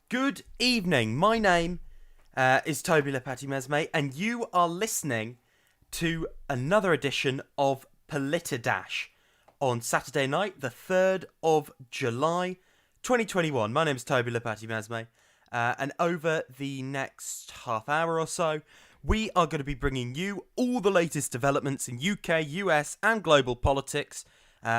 Good evening. My name is Toby Lepati-Mesme, and you are listening to another edition of Politidash on Saturday night, the 3rd of July, 2021. My name is Toby Lepati-Mesme, and over the next half hour or so, we are going to be bringing you all the latest developments in UK, US, and global politics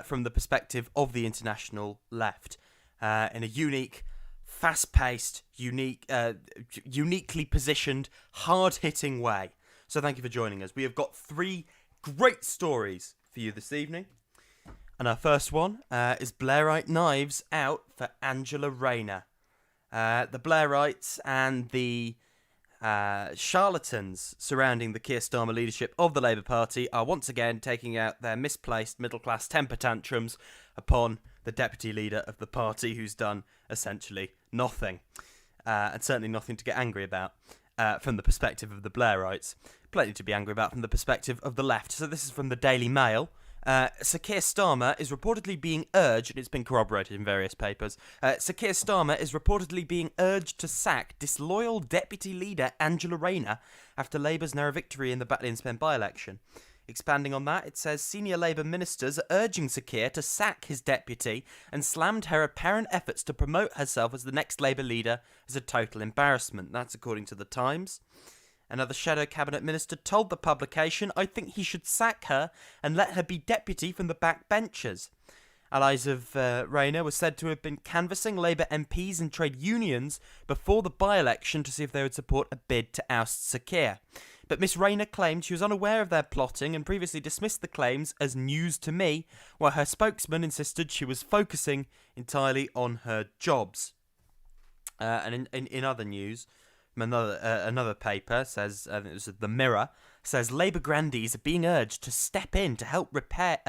from the perspective of the international left in a unique, fast-paced, uniquely positioned, hard-hitting way. So thank you for joining us. We have got 3 great stories for you this evening. And our first one is Blairite knives out for Angela Rayner. The Blairites and the charlatans surrounding the Keir Starmer leadership of the Labour Party are once again taking out their misplaced middle-class temper tantrums upon the deputy leader of the party, who's done essentially nothing, and certainly nothing to get angry about from the perspective of the Blairites. Plenty to be angry about from the perspective of the left. So this is from the Daily Mail. Sir Keir Starmer is reportedly being urged, and it's been corroborated in various papers, Sir Keir Starmer is reportedly being urged to sack disloyal deputy leader Angela Rayner after Labour's narrow victory in the Batley and Spen by-election. Expanding on that, it says senior Labour ministers are urging Sir Keir to sack his deputy and slammed her apparent efforts to promote herself as the next Labour leader as a total embarrassment. That's according to The Times. Another shadow cabinet minister told the publication, "I think he should sack her and let her be deputy from the backbenchers." Allies of Rayner were said to have been canvassing Labour MPs and trade unions before the by-election to see if they would support a bid to oust Sir Keir. But Miss Rayner claimed she was unaware of their plotting and previously dismissed the claims as news to me, while her spokesman insisted she was focusing entirely on her jobs. And in other news, another paper says, it was The Mirror, says Labour grandees are being urged to step in to help repair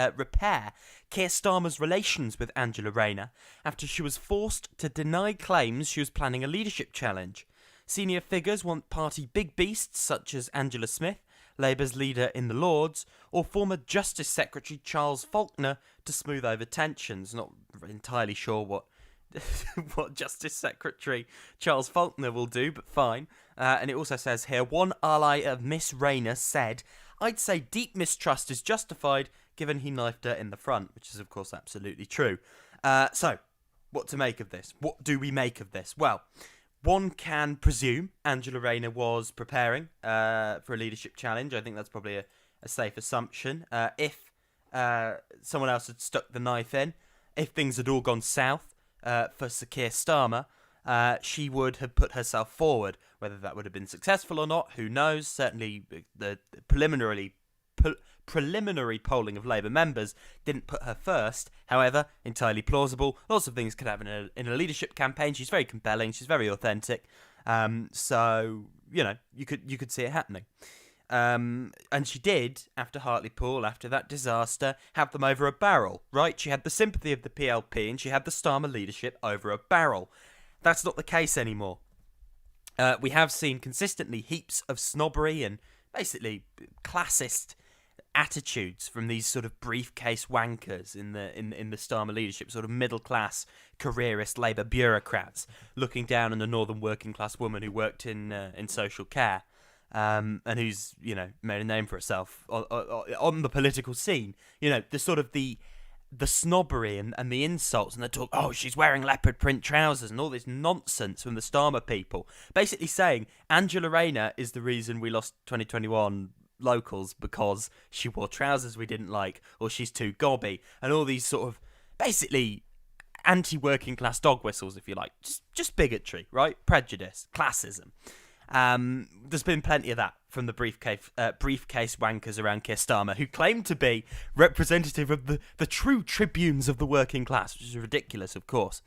Keir Starmer's relations with Angela Rayner after she was forced to deny claims she was planning a leadership challenge. Senior figures want party big beasts such as Angela Smith, Labour's leader in the Lords, or former Justice Secretary Charles Faulkner to smooth over tensions. Not entirely sure what what Justice Secretary Charles Faulkner will do, but fine. And it also says here, one ally of Miss Rayner said, "I'd say deep mistrust is justified given he knifed her in the front," which is of course absolutely true. So, what to make of this? What do we make of this? Well, one can presume Angela Rayner was preparing for a leadership challenge. I think that's probably a safe assumption. If someone else had stuck the knife in, if things had all gone south for Sir Keir Starmer, she would have put herself forward. Whether that would have been successful or not, who knows? Certainly the preliminary polling of Labour members didn't put her first. However, entirely plausible. Lots of things could happen in a leadership campaign. She's very compelling. She's very authentic. So you could see it happening. And she did, after Hartlepool, after that disaster, have them over a barrel, right? She had the sympathy of the PLP and she had the Starmer leadership over a barrel. That's not the case anymore. We have seen consistently heaps of snobbery and basically classist attitudes from these sort of briefcase wankers in the Starmer leadership, sort of middle class careerist Labour bureaucrats looking down on a northern working class woman who worked in social care, and who's made a name for herself on the political scene. The sort of the snobbery and the insults and the talk. Oh, she's wearing leopard print trousers and all this nonsense from the Starmer people, basically saying Angela Rayner is the reason we lost 2021 locals because she wore trousers we didn't like, or she's too gobby, and all these sort of basically anti-working class dog whistles, if you like. Just bigotry, right? Prejudice, classism. There's been plenty of that from the briefcase wankers around Keir Starmer, who claim to be representative of the true tribunes of the working class, which is ridiculous, of course.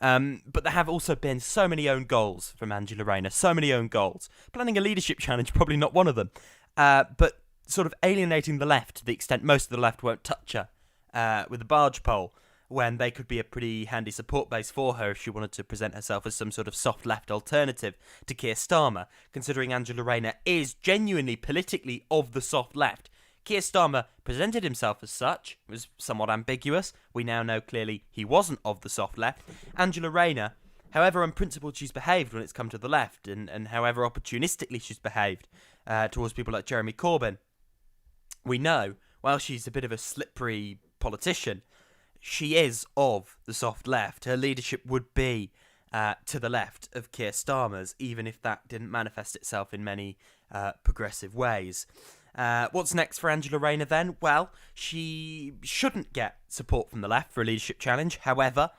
But there have also been so many own goals from Angela Rayner, so many own goals. Planning a leadership challenge, probably not one of them. But sort of alienating the left to the extent most of the left won't touch her with a barge pole, when they could be a pretty handy support base for her if she wanted to present herself as some sort of soft left alternative to Keir Starmer, considering Angela Rayner is genuinely politically of the soft left. Keir Starmer presented himself as such. It was somewhat ambiguous. We now know clearly he wasn't of the soft left. Angela Rayner however unprincipled she's behaved when it's come to the left, and however opportunistically she's behaved towards people like Jeremy Corbyn, we know, while she's a bit of a slippery politician, she is of the soft left. Her leadership would be to the left of Keir Starmer's, even if that didn't manifest itself in many progressive ways. What's next for Angela Rayner then? Well, she shouldn't get support from the left for a leadership challenge. However,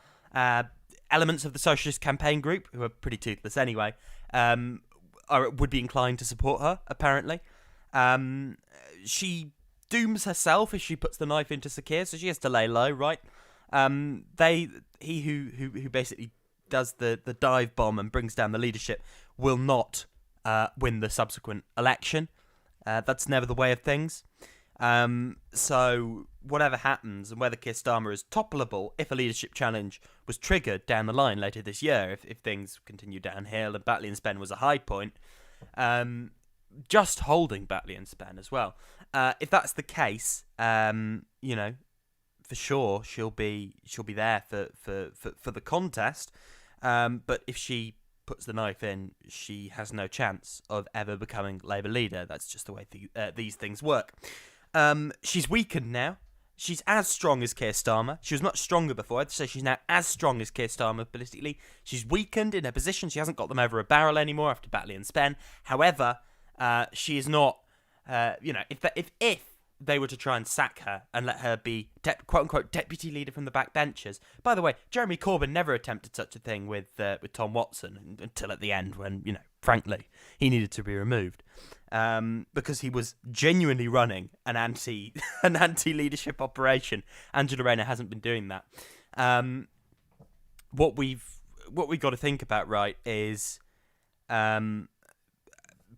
elements of the Socialist Campaign Group, who are pretty toothless anyway, would be inclined to support her, apparently. She dooms herself if she puts the knife into Sir Keir, so she has to lay low, right? He who basically does the dive bomb and brings down the leadership will not win the subsequent election. That's never the way of things. So whatever happens, and whether Keir Starmer is toppleable if a leadership challenge was triggered down the line later this year, if things continue downhill and Batley and Spen was a high point, just holding Batley and Spen as well. If that's the case, you know, for sure she'll be there for the contest. But if she puts the knife in, she has no chance of ever becoming Labour leader. That's just the way these things work. She's weakened now. She's as strong as Keir Starmer. She was much stronger before. I'd say she's now as strong as Keir Starmer politically. She's weakened in her position. She hasn't got them over a barrel anymore after Batley and Spen. However, she is not. If they were to try and sack her and let her be quote-unquote deputy leader from the backbenchers. By the way, Jeremy Corbyn never attempted such a thing with Tom Watson until at the end when, you know, frankly, he needed to be removed because he was genuinely running an anti-leadership operation. Angela Rayner hasn't been doing that. What we've got to think about, right, is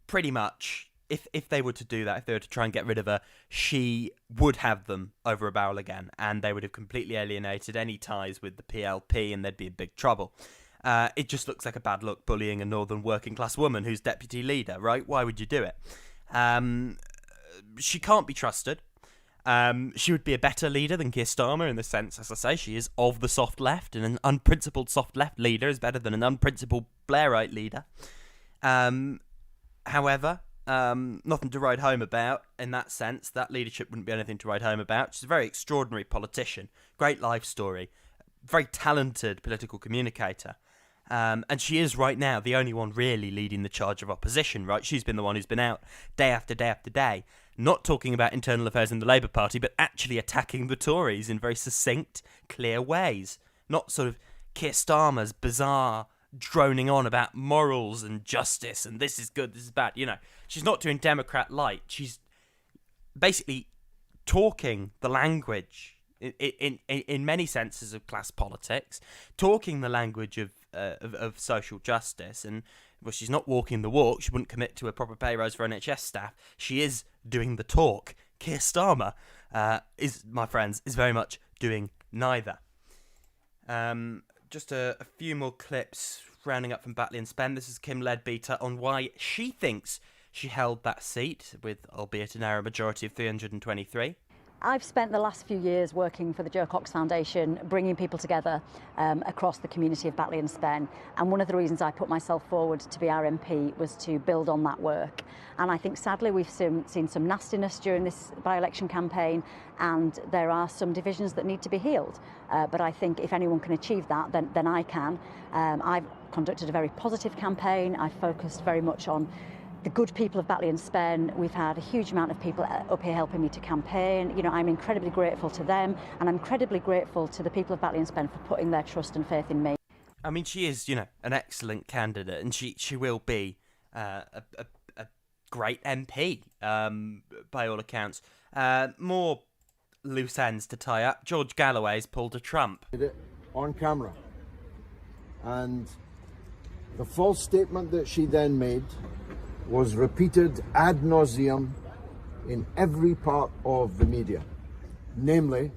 pretty much if they were to do that, if they were to try and get rid of her, she would have them over a barrel again, and they would have completely alienated any ties with the PLP, and they'd be in big trouble. It just looks like a bad look bullying a northern working class woman who's deputy leader, right? Why would you do it? She can't be trusted. She would be a better leader than Keir Starmer in the sense, as I say, she is of the soft left, and an unprincipled soft left leader is better than an unprincipled Blairite leader. However, nothing to write home about in that sense. That leadership wouldn't be anything to write home about. She's a very extraordinary politician, great life story, very talented political communicator. And she is right now the only one really leading the charge of opposition, right? She's been the one who's been out day after day after day, not talking about internal affairs in the Labour Party, but actually attacking the Tories in very succinct, clear ways. Not sort of Keir Starmer's bizarre droning on about morals and justice and this is good, this is bad. You know, she's not doing Democrat light. She's basically talking the language in many senses of class politics, talking the language of social justice. And well, she's not walking the walk. She wouldn't commit to a proper pay rise for NHS staff. She is doing the talk. Keir Starmer is, my friends, is very much doing neither. Just a few more clips rounding up from Batley and Spen. This is Kim Leadbeater on why she thinks she held that seat with, albeit a narrow majority of 323. I've spent the last few years working for the Joe Cox Foundation, bringing people together across the community of Batley and Spen. And one of the reasons I put myself forward to be RMP was to build on that work. And I think sadly we've seen some nastiness during this by-election campaign, and there are some divisions that need to be healed. But I think if anyone can achieve that, then I can. I've conducted a very positive campaign. I focused very much on the good people of Batley and Spen. We've had a huge amount of people up here helping me to campaign. You know, I'm incredibly grateful to them, and I'm incredibly grateful to the people of Batley and Spen for putting their trust and faith in me. I mean, she is, you know, an excellent candidate, and she will be a great MP by all accounts. More loose ends to tie up. George Galloway's pulled a Trump. Did it on camera, and the false statement that she then made was repeated ad nauseum in every part of the media, namely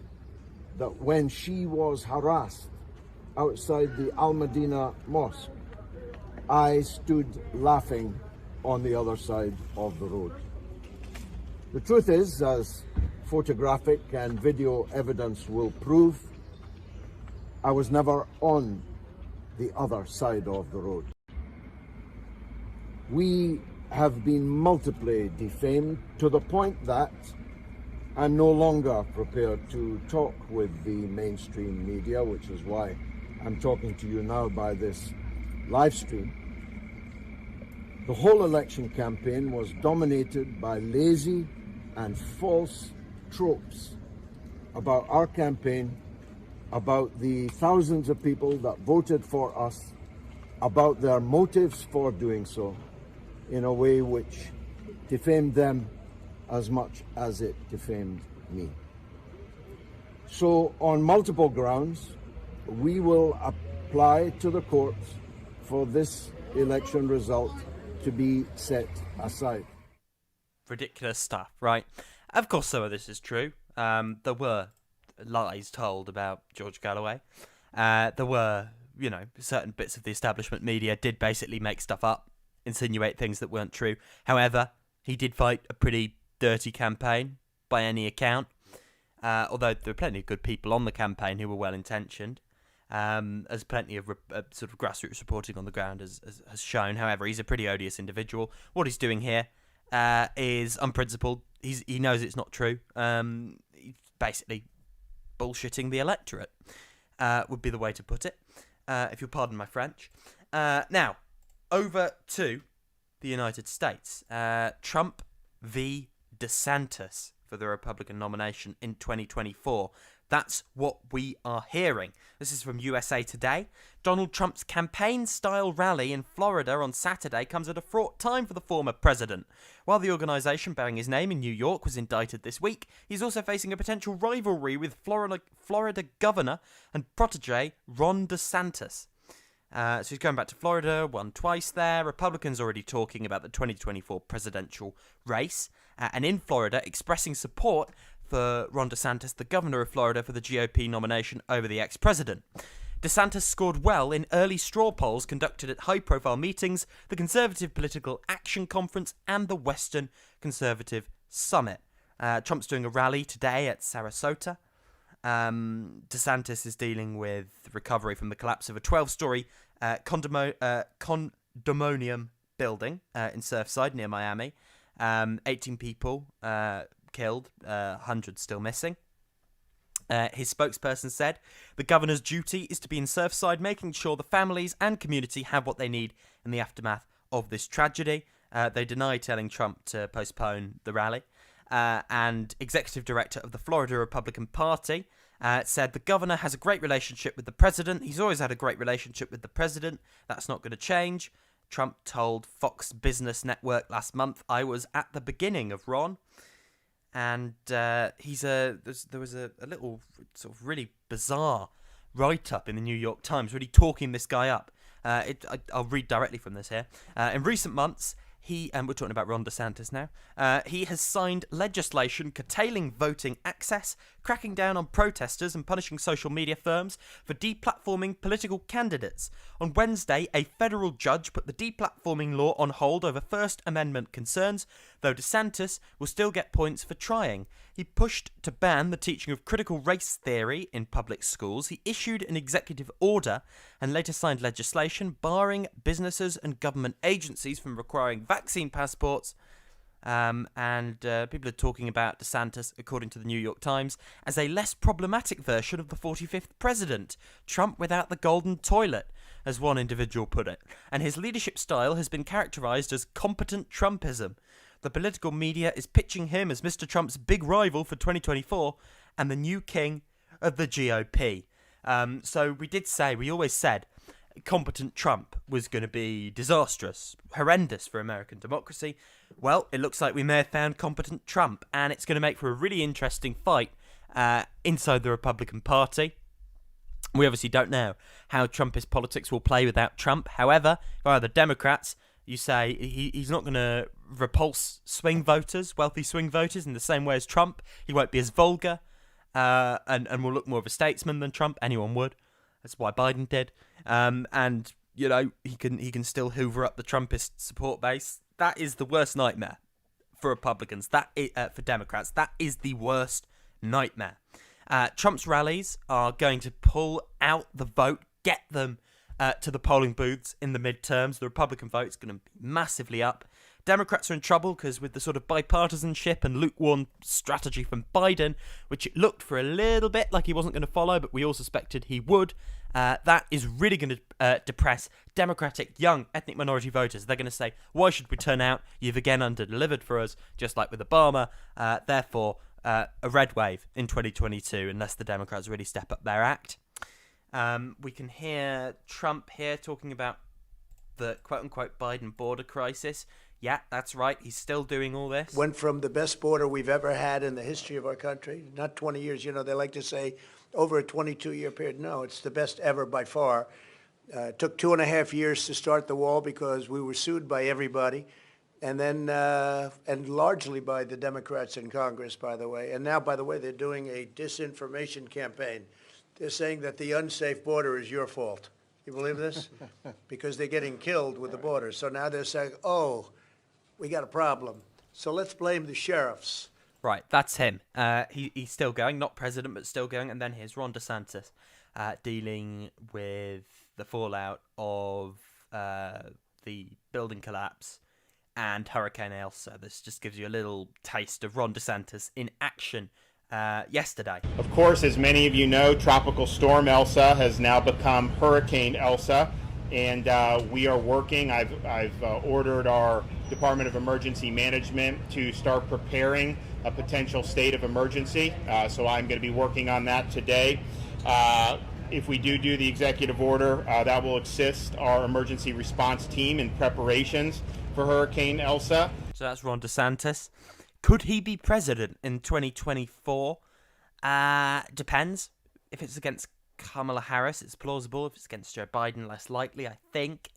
that when she was harassed outside the Al Medina Mosque, I stood laughing on the other side of the road. The truth is, as photographic and video evidence will prove, I was never on the other side of the road. We have been multiply defamed to the point that I'm no longer prepared to talk with the mainstream media, which is why I'm talking to you now by this live stream. The whole election campaign was dominated by lazy and false tropes about our campaign, about the thousands of people that voted for us, about their motives for doing so, in a way which defamed them as much as it defamed me. So on multiple grounds, we will apply to the courts for this election result to be set aside. Ridiculous stuff, right? Of course some of this is true. There were lies told about George Galloway. There were, certain bits of the establishment media did basically make stuff up, insinuate things that weren't true. However, he did fight a pretty dirty campaign by any account, although there were plenty of good people on the campaign who were well-intentioned, as plenty of sort of grassroots reporting on the ground has shown. However, he's a pretty odious individual. What he's doing here is unprincipled. He knows it's not true. He's basically bullshitting the electorate, would be the way to put it, if you'll pardon my French. Now, over to the United States. Trump v. DeSantis for the Republican nomination in 2024. That's what we are hearing. This is from USA Today. Donald Trump's campaign-style rally in Florida on Saturday comes at a fraught time for the former president. While the organisation bearing his name in New York was indicted this week, he's also facing a potential rivalry with Florida governor and protege Ron DeSantis. So he's going back to Florida, won twice there. Republicans already talking about the 2024 presidential race. And in Florida, expressing support for Ron DeSantis, the governor of Florida, for the GOP nomination over the ex-president. DeSantis scored well in early straw polls conducted at high-profile meetings, the Conservative Political Action Conference, and the Western Conservative Summit. Trump's doing a rally today at Sarasota. DeSantis is dealing with recovery from the collapse of a 12-story condominium building in Surfside near Miami. 18 people killed, hundreds still missing. His spokesperson said, the governor's duty is to be in Surfside, making sure the families and community have what they need in the aftermath of this tragedy. They deny telling Trump to postpone the rally. And executive director of the Florida Republican Party said the governor has a great relationship with the president. He's always had a great relationship with the president. That's not going to change. Trump told Fox Business Network last month, I was at the beginning of Ron. And there was a little sort of really bizarre write-up in the New York Times, really talking this guy up. I'll read directly from this here. In recent months, and we're talking about Ron DeSantis now, he has signed legislation curtailing voting access, cracking down on protesters and punishing social media firms for deplatforming political candidates. On Wednesday, a federal judge put the deplatforming law on hold over First Amendment concerns, though DeSantis will still get points for trying. He pushed to ban the teaching of critical race theory in public schools. He issued an executive order and later signed legislation barring businesses and government agencies from requiring vaccine passports. And people are talking about DeSantis, according to the New York Times, as a less problematic version of the 45th president, Trump without the golden toilet, as one individual put it. And his leadership style has been characterized as competent Trumpism. The political media is pitching him as Mr. Trump's big rival for 2024 and the new king of the GOP. So we always said competent Trump was going to be disastrous, horrendous for American democracy. Well, it looks like we may have found competent Trump, and it's going to make for a really interesting fight inside the Republican Party. We obviously don't know how Trumpist politics will play without Trump. However, via the Democrats, you say he's not going to repulse swing voters, wealthy swing voters, in the same way as Trump. He won't be as vulgar and will look more of a statesman than Trump. Anyone would. That's why Biden did. And, he can still hoover up the Trumpist support base. That is the worst nightmare for Republicans. For Democrats. That is the worst nightmare. Trump's rallies are going to pull out the vote, get them to the polling booths in the midterms. The Republican vote's going to be massively up. Democrats are in trouble because with the sort of bipartisanship and lukewarm strategy from Biden, which it looked for a little bit like he wasn't going to follow, but we all suspected he would, that is really going to depress Democratic young ethnic minority voters. They're going to say, why should we turn out? You've again under-delivered for us, just like with Obama. Therefore, a red wave in 2022, unless the Democrats really step up their act. We can hear Trump here talking about the quote-unquote Biden border crisis. Yeah, that's right. He's still doing all this. Went from the best border we've ever had in the history of our country, not 20 years. You know, they like to say over a 22-year period. No, it's the best ever by far. It took 2.5 years to start the wall because we were sued by everybody, and then and largely by the Democrats in Congress, by the way. And now, by the way, they're doing a disinformation campaign. They're saying that the unsafe border is your fault. You believe this? Because they're getting killed with the border. So now they're saying, oh, we got a problem. So let's blame the sheriffs. Right, that's him. He's still going, not president, but still going. And then here's Ron DeSantis dealing with the fallout of the building collapse and Hurricane Elsa. This just gives you a little taste of Ron DeSantis in action yesterday. Of course, as many of you know, Tropical Storm Elsa has now become Hurricane Elsa. And we are working. I've ordered our Department of Emergency Management to start preparing a potential state of emergency. So I'm going to be working on that today. If we do the executive order, that will assist our emergency response team in preparations for Hurricane Elsa. So that's Ron DeSantis. Could he be president in 2024? Depends. If it's against Kamala Harris, it's plausible. If it's against Joe Biden, less likely, I think.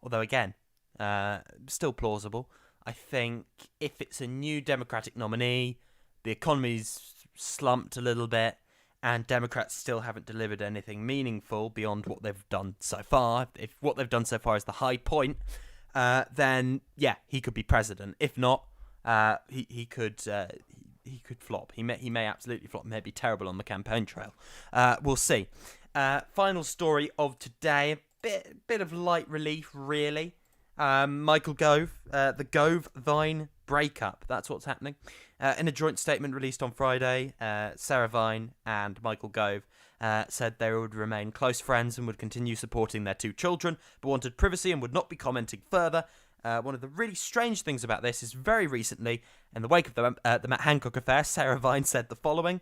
Although, again, still plausible. I think if it's a new Democratic nominee, the economy's slumped a little bit, and Democrats still haven't delivered anything meaningful beyond what they've done so far. If what they've done so far is the high point, then, yeah, he could be president. If not, he could flop. He may absolutely flop. May be terrible on the campaign trail. We'll see. Final story of today. A bit of light relief, really. Michael Gove, the Gove Vine breakup. That's what's happening. In a joint statement released on Friday, Sarah Vine and Michael Gove said they would remain close friends and would continue supporting their 2 children, but wanted privacy and would not be commenting further. One of the really strange things about this is very recently, in the wake of the Matt Hancock affair, Sarah Vine said the following: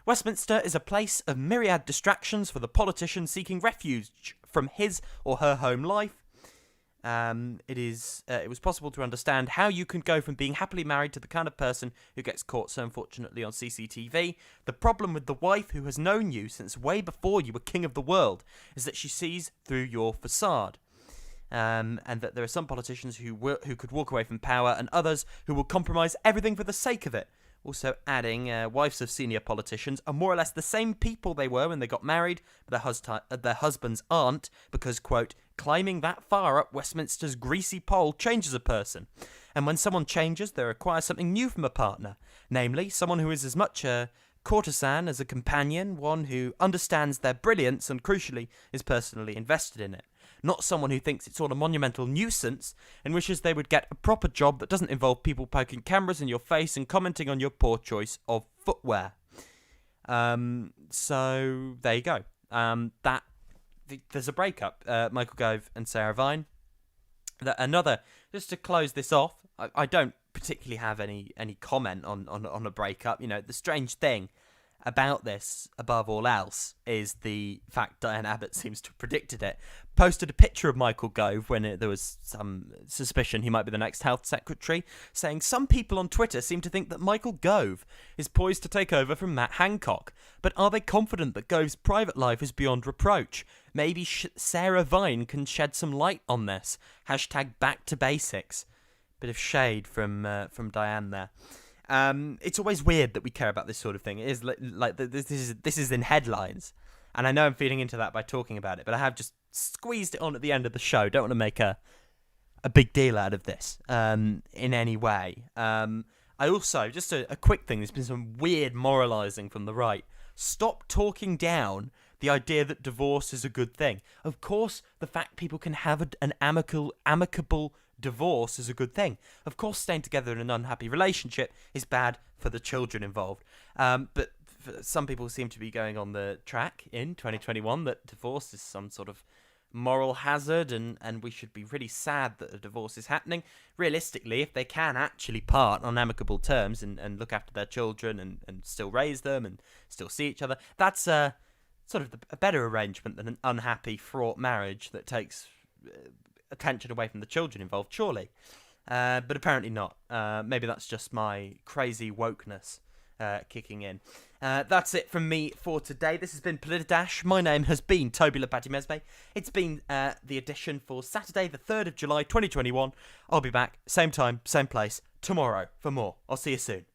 Westminster is a place of myriad distractions for the politician seeking refuge from his or her home life. It was possible to understand how you can go from being happily married to the kind of person who gets caught so unfortunately on CCTV. The problem with the wife who has known you since way before you were king of the world is that she sees through your facade. And that there are some politicians who could walk away from power and others who will compromise everything for the sake of it. Also adding, wives of senior politicians are more or less the same people they were when they got married, but their husbands aren't, because, quote, climbing that far up Westminster's greasy pole changes a person. And when someone changes, they require something new from a partner, namely someone who is as much a courtesan as a companion, one who understands their brilliance and, crucially, is personally invested in it. Not someone who thinks it's all a monumental nuisance and wishes they would get a proper job that doesn't involve people poking cameras in your face and commenting on your poor choice of footwear. So there you go. There's a breakup. Michael Gove and Sarah Vine. Just to close this off, I don't particularly have any comment on a breakup. You know, the strange thing about this, above all else, is the fact Diane Abbott seems to have predicted it. Posted a picture of Michael Gove when there was some suspicion he might be the next health secretary, saying some people on Twitter seem to think that Michael Gove is poised to take over from Matt Hancock. But are they confident that Gove's private life is beyond reproach? Maybe Sarah Vine can shed some light on this. Hashtag back to basics. Bit of shade from Diane there. It's always weird that we care about this sort of thing. It is like this is in headlines, and I know I'm feeding into that by talking about it, but I have just squeezed it on at the end of the show. Don't want to make a big deal out of this in any way. I also, just a quick thing, there's been some weird moralising from the right. Stop talking down the idea that divorce is a good thing. Of course, the fact people can have an amicable divorce is a good thing. Of course, staying together in an unhappy relationship is bad for the children involved. But some people seem to be going on the track in 2021 that divorce is some sort of moral hazard, and we should be really sad that a divorce is happening. Realistically, if they can actually part on amicable terms and look after their children and still raise them and still see each other, that's sort of a better arrangement than an unhappy, fraught marriage that takes attention away from the children involved, surely. But apparently not. Maybe that's just my crazy wokeness kicking in. That's it from me for today. This has been Politidash. My name has been Toby Lapati-Mesbe. It's been the edition for Saturday, the 3rd of July, 2021. I'll be back, same time, same place, tomorrow for more. I'll see you soon.